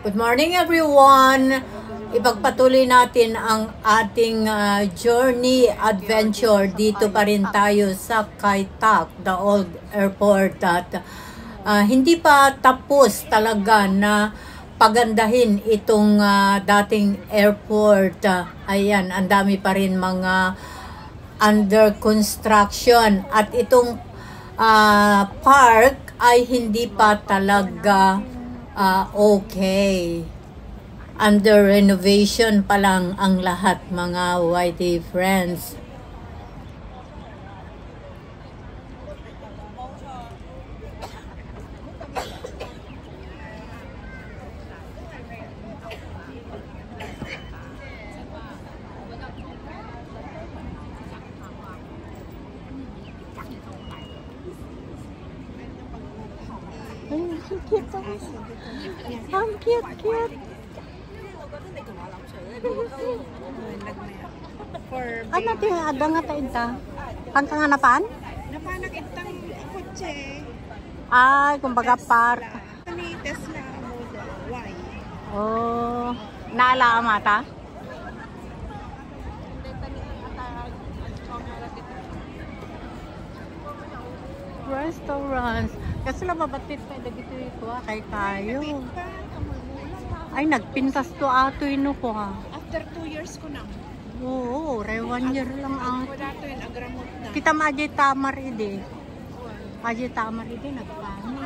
Good morning everyone! Ipagpatuloy natin ang ating journey adventure. Dito pa rin tayo sa Kai Tak, the old airport. At hindi pa tapos talaga na pagandahin itong dating airport. Ayan, ang dami pa rin mga under construction. At itong park ay hindi pa talaga okay. Under renovation pa lang ang lahat, mga YT friends. Ang cute. Ano ti ada nga ta ita? Pangkanganapan? Napanak itang kotse. Ay, kumbaga park. Ni Tesla Model Y. Oh, naala mata? Restaurants. Kasi lababatit pa dagito ito kay tayo. Ay, nagpintas to ato ino ko ha. After 2 years ko na. Oo, 1 year lang ang. Wala to yung agramot na. Kita maaji tamar ide. Maaji tamar ide nagkano.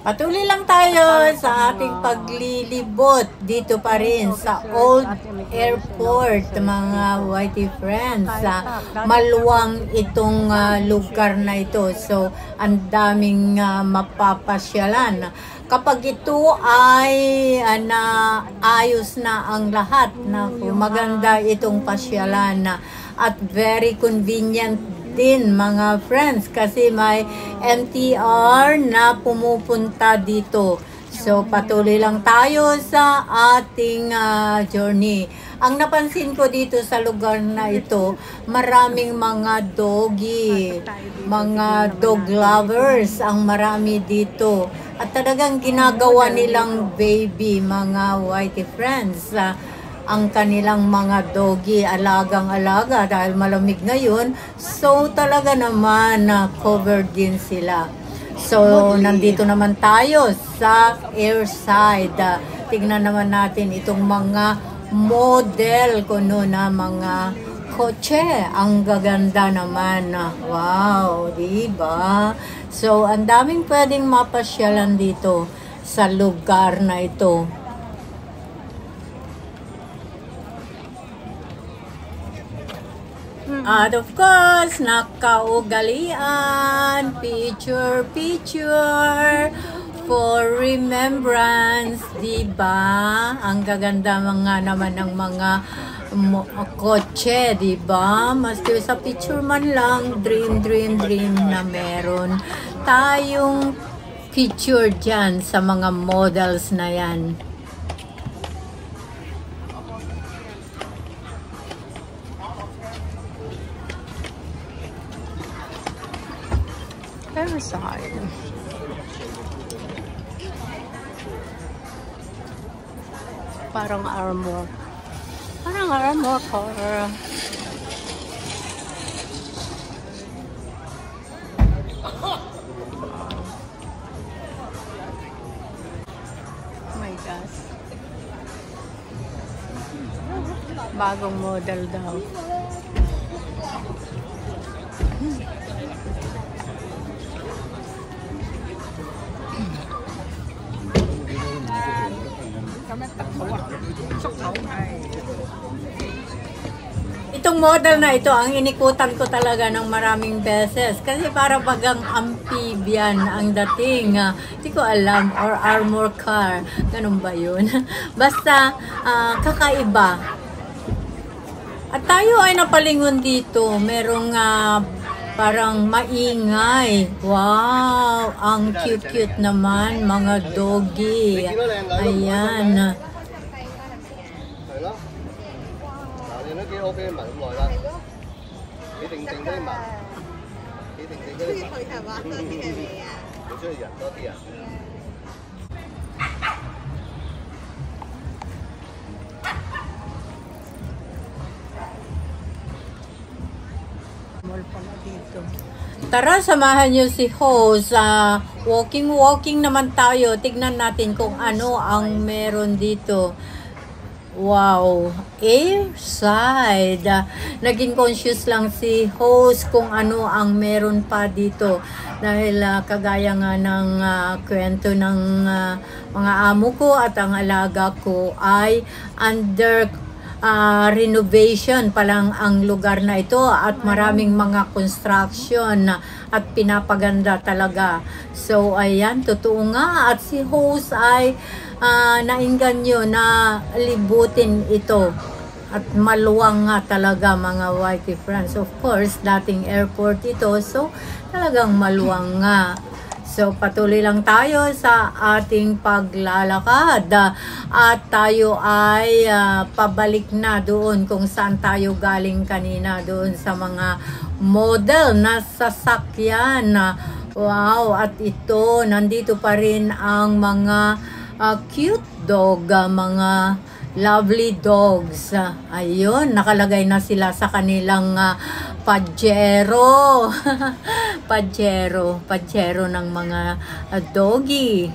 Patuloy lang tayo sa ating paglilibot dito pa rin sa old airport, mga YT friends. Maluwang itong lugar na ito. So, ang daming mapapasyalan. Kapag ito ay ayos na ang lahat, maganda itong pasyalan at very convenient din mga friends kasi may MTR na pumupunta dito. So patuloy lang tayo sa ating journey. Ang napansin ko dito sa lugar na ito, maraming mga doggy, mga dog lovers ang marami dito. At talagang ginagawa nilang baby, mga YT friends. Ang kanilang mga doggy, alagang-alaga dahil malamig ngayon. So talaga naman covered din sila. So nandito naman tayo sa airside. Tignan naman natin itong mga model kuno na mga kotse. Ang gaganda naman. Wow, diba? So ang daming pwedeng mapasyalan dito sa lugar na ito. At of course, nakaugalian, picture for remembrance, diba? Ang gaganda mga naman ng mga kotse, diba? Maski sa picture man lang, dream na meron tayong picture dyan sa mga models na yan. Side. Parang armor car. Oh my gosh. Bagong model daw. Itong model na ito, ang inikutan ko talaga ng maraming beses. Kasi para bagang amphibian ang dating. Hindi ko alam. Or armor car. Ganun ba yun? Basta, kakaiba. At tayo ay napalingon dito. Merong parang maingay. Wow! Ang cute-cute naman. Mga doggy. Ayan. 機 OK 問咁耐啦，企定定嗰啲問，企定定嗰啲問，係嘛？多啲嘅味啊！你中意人多啲啊？Tara, samahan niyo si Ho sa walking naman tayo. Tignan natin kung ano ang meron dito. Wow, airside. Naging conscious lang si host kung ano ang meron pa dito. Dahil kagaya nga ng kwento ng mga amo ko at ang alaga ko ay under renovation pa lang ang lugar na ito at maraming mga construction at pinapaganda talaga. So ayan, totoo nga at si host ay nainganyo na libutin ito at maluwang nga talaga mga YT friends. Of course, dating airport ito, so talagang maluwang nga. So, patuloy lang tayo sa ating paglalakad at tayo ay pabalik na doon kung saan tayo galing kanina, doon sa mga model na sasakyan. Wow, at ito, nandito pa rin ang mga cute dog, mga lovely dogs. Ayun, nakalagay na sila sa kanilang Pajero. Pajero ng mga doggy.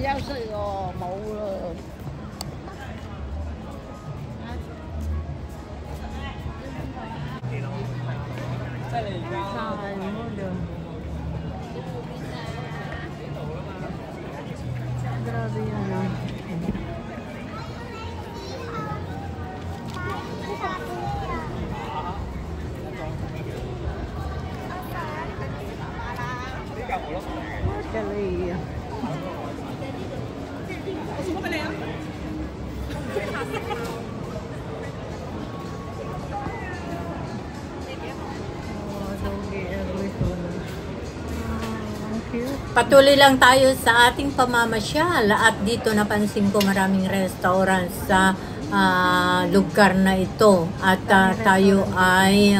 Giao sự mẫu Grabe yan. Dali. Patuloy lang tayo sa ating pamamasyal at dito napansin ko maraming restaurants sa lugar na ito at tayo ay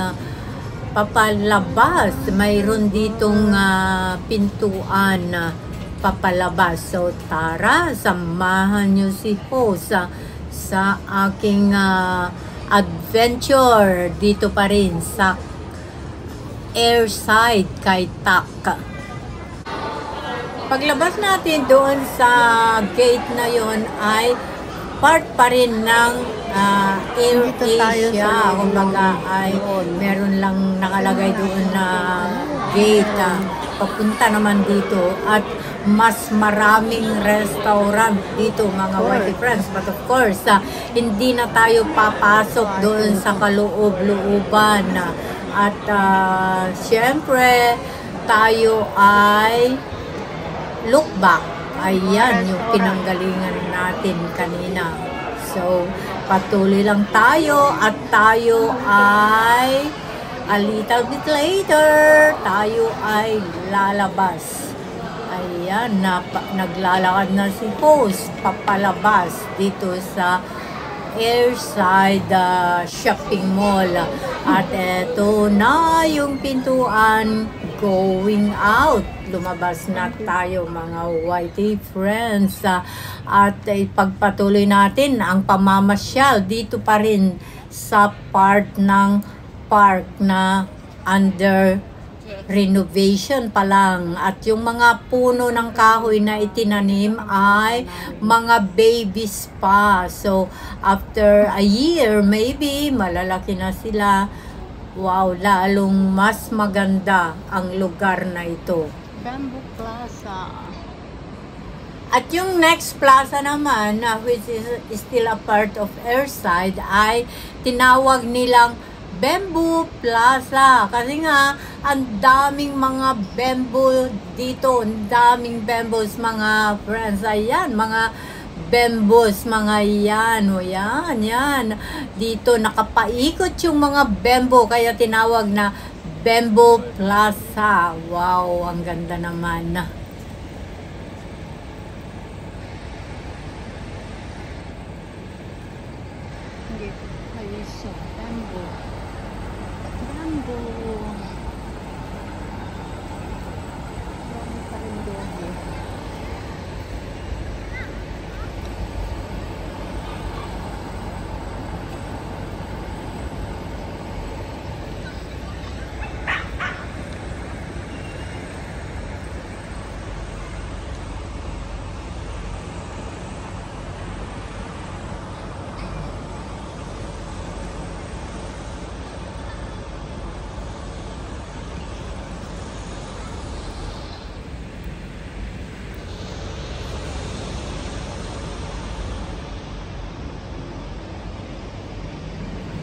papalabas. Mayroon ditong pintuan papalabas. So tara, samahan nyo si Ho sa aking adventure dito pa rin sa airside kay Tak. Paglabas natin doon sa gate na yon ay part pa rin ng AirAsia. Kumbaga ay meron lang nakalagay doon na gate. Papunta naman dito at mas maraming restaurant dito mga whitey friends. But of course, hindi na tayo papasok doon sa kaloob-looban. At syempre, tayo ay look back. Ayan yung pinanggalingan natin kanina. So, patuloy lang tayo at tayo ay a little bit later, tayo ay lalabas. Ayan, naglalakad na si host papalabas dito sa airside shopping mall. At eto na yung pintuan going out. Lumabas na tayo mga whitey friends. At ipagpatuloy natin ang pamamasyal dito pa rin sa part ng park na under renovation pa lang. At yung mga puno ng kahoy na itinanim ay mga babies pa. So, after a year, maybe, malalaki na sila. Wow, lalong mas maganda ang lugar na ito. Bamboo Plaza. At yung next plaza naman, which is still a part of airside, ay tinawag nilang Bamboo Plaza. Kasi nga, ang daming mga bamboo dito. Ang daming bamboos, mga friends. Ayan, mga bamboos, mga yan. O yan, yan. Dito nakapaikot yung mga bamboo. Kaya tinawag na Bamboo Plaza. Wow, ang ganda naman. Hindi tayo sa bamboo. Bamboo. Dami pa rin dogi.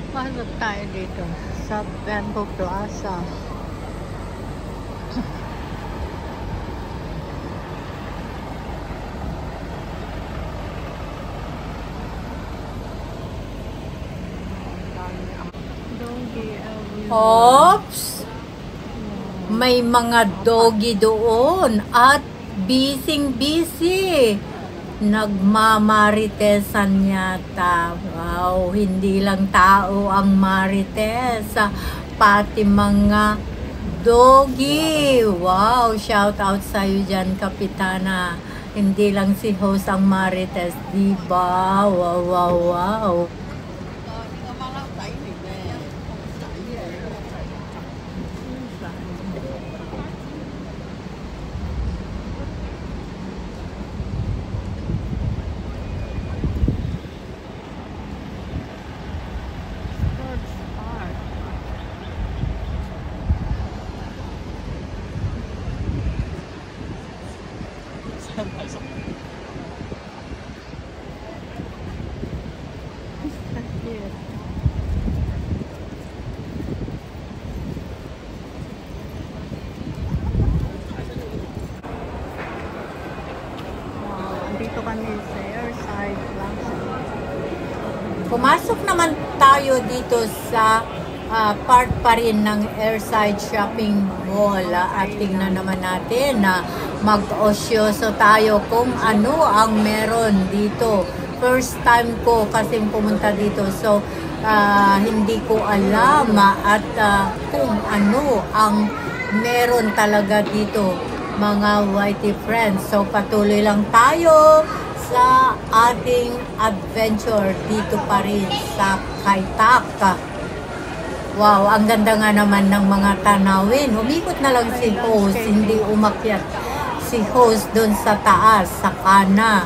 Pasok tayo dito sa Bamboo Plaza. Oops! May mga doggy doon at busy. Nagmamaritesan yata. Wow, hindi lang tao ang marites, pati mga doggy. Wow, shout out sa iyo dyan, Kapitana. Hindi lang si host ang marites, diba? Wow. Dito kami sa Airside Plaza. Pumasok naman tayo dito sa part pa rin ng Airside Shopping Mall, at tingnan naman natin na mag-osyoso tayo kung ano ang meron dito. First time ko kasi pumunta dito, so hindi ko alam at kung ano ang meron talaga dito, mga whitey friends. So patuloy lang tayo sa ating adventure dito pa rin sa Kai-Tak. Wow, ang ganda nga naman ng mga tanawin. Umikot na lang si host, hindi umakyat si host doon sa taas, sa kana.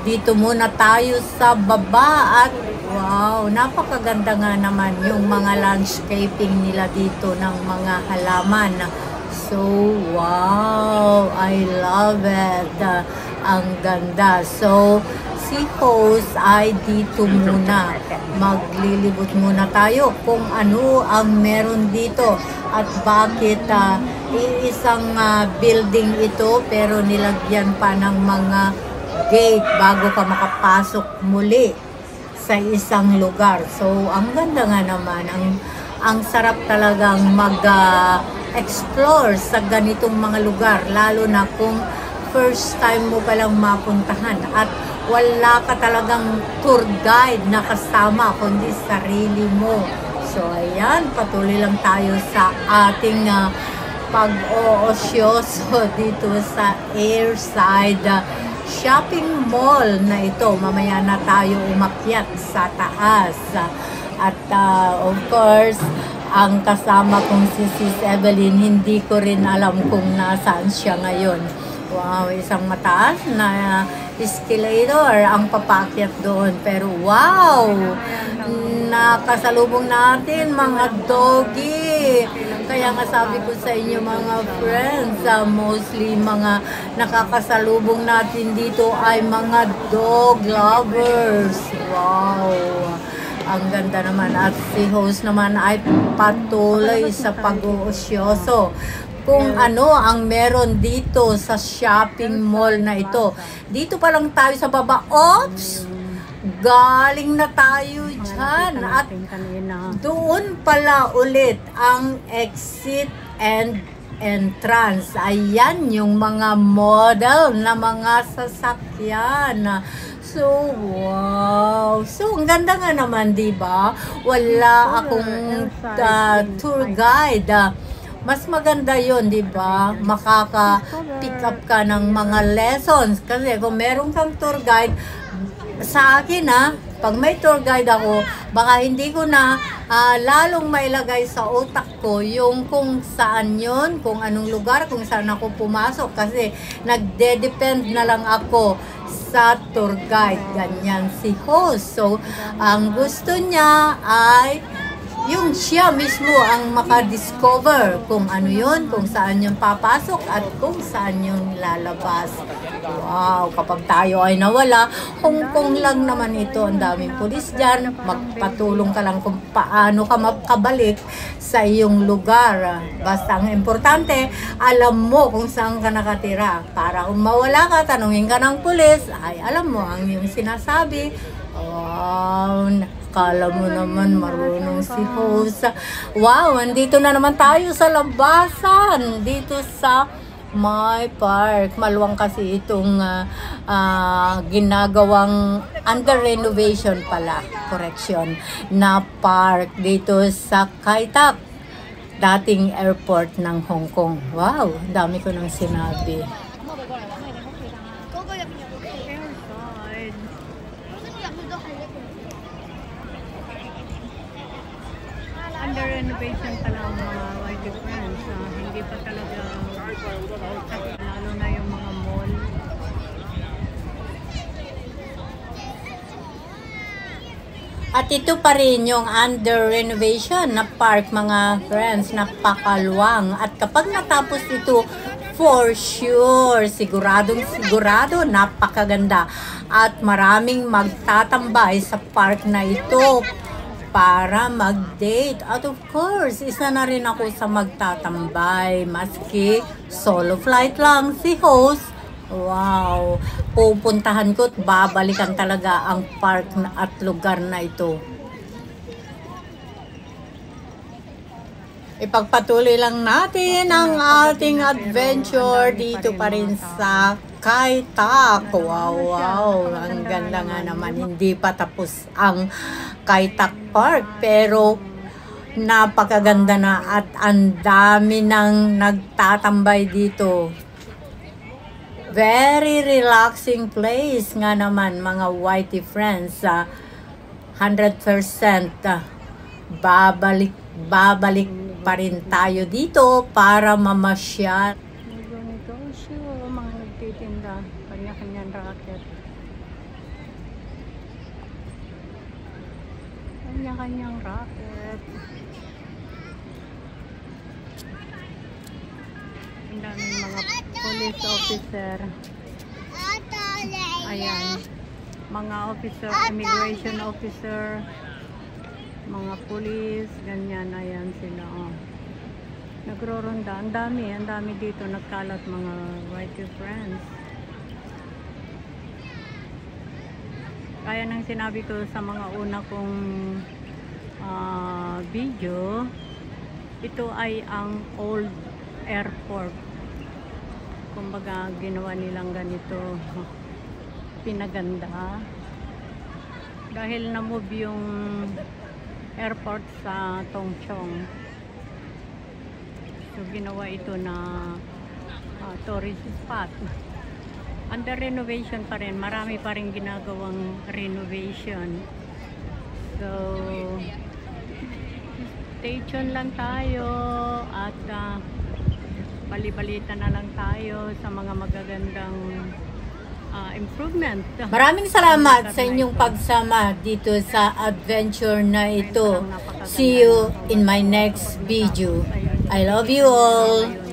Dito muna tayo sa baba at wow, napakaganda nga naman yung mga landscaping nila dito ng mga halaman. So, wow, I love it. Ang ganda. So, si host ay dito muna. Maglilibot muna tayo kung ano ang meron dito at bakit iisang building ito pero nilagyan pa ng mga gate bago ka makapasok muli sa isang lugar. So, ang ganda nga naman. Ang sarap talagang mag-explore sa ganitong mga lugar, lalo na kung first time mo palang mapuntahan at wala ka talagang tour guide na kasama kundi sarili mo. So ayan, patuloy lang tayo sa ating pag-oosyoso dito sa Airside Shopping Mall na ito. Mamaya na tayo umakyat sa taas. At of course, ang kasama kong si Sis Evelyn, hindi ko rin alam kung nasaan siya ngayon. Wow, isang mataas na escalator ang papakyat doon. Pero wow, nakasalubong natin mga doggy. Kaya nga sabi ko sa inyo mga friends, mostly mga nakakasalubong natin dito ay mga dog lovers. Wow, ang ganda naman. At si host naman ay patuloy sa pag-uusyoso kung ano ang meron dito sa shopping mall na ito. Dito pa lang tayo sa baba. Oops! galing na tayo Mga dyan. nakita At natin kanina. doon pala ulit ang exit and entrance. Ayan yung mga model na mga sasakyan. So, wow. So, ang ganda nga naman, di ba? Wala akong tour guide. Mas maganda yon, di ba? Makaka-pick up ka ng mga lessons. Kasi kung meron kang tour guide, sa akin pag may tour guide ako, baka hindi ko na lalong mailagay sa utak ko yung kung saan yon, kung anong lugar, kung saan ako pumasok. Kasi nagde-depend na lang ako sa tour guide. Ganyan si host. So, ang gusto niya ay yung siya mismo ang makadiscover kung ano yun, kung saan yung papasok at kung saan yung lalabas. Wow, kapag tayo ay nawala, Hong Kong lang naman ito, ang daming pulis dyan, magpatulong ka lang kung paano ka makabalik sa iyong lugar. Basta ang importante, alam mo kung saan ka nakatira. Para kung mawala ka, tanungin ka ng pulis, ay alam mo ang iyong sinasabi. Wow, kala mo naman marunong si host. Wow, andito na naman tayo sa labasan. Dito sa my park. Maluwang kasi itong ginagawang under renovation pala. Correction. Na park dito sa Kai Tak. Dating airport ng Hong Kong. Wow, dami ko nang sinabi. Under renovation pa lang mga white friends. Hindi pa talaga lalo na yung mga mall. At ito pa rin yung under renovation na park, mga friends, napakaluwang. At kapag natapos ito, for sure, sigurado, napakaganda. At maraming magtatambay sa park na ito para mag-date. At of course, isa na rin ako sa magtatambay. Maski solo flight lang si host. Wow! Pupuntahan ko at babalikan talaga ang park at lugar na ito. Ipagpatuloy lang natin ang ating adventure dito pa rin sa Kai Tak. Wow! Ang ganda nga naman. Hindi pa tapos ang Kai Tak Park, pero napakaganda na at ang dami nang nagtatambay dito. Very relaxing place nga naman, mga whitey friends. 100% babalik pa rin tayo dito para mamasyal. Negosyo, mga nagtitinda, kanya-kanyang racket. Kanya-kanyang racket. Ang daming mga police officer. Ayan. Mga officer, immigration officer, mga police, ganyan. Ayan sila. Oh. Nagro-ronda. Ang dami dito nagkalat, mga whitey friends. Kaya nang sinabi ko sa mga una kong video, ito ay ang old airport. Kumbaga ginawa nilang ganito, pinaganda dahil na-move yung airport sa Tongchong. So ginawa ito na tourist spot. Under renovation pa rin, marami pa rin ginagawang renovation. So stay tuned lang tayo at bali-balita na lang tayo sa mga magagandang improvement. Maraming salamat sa inyong pagsama dito sa adventure na ito. See you in my next video. I love you all.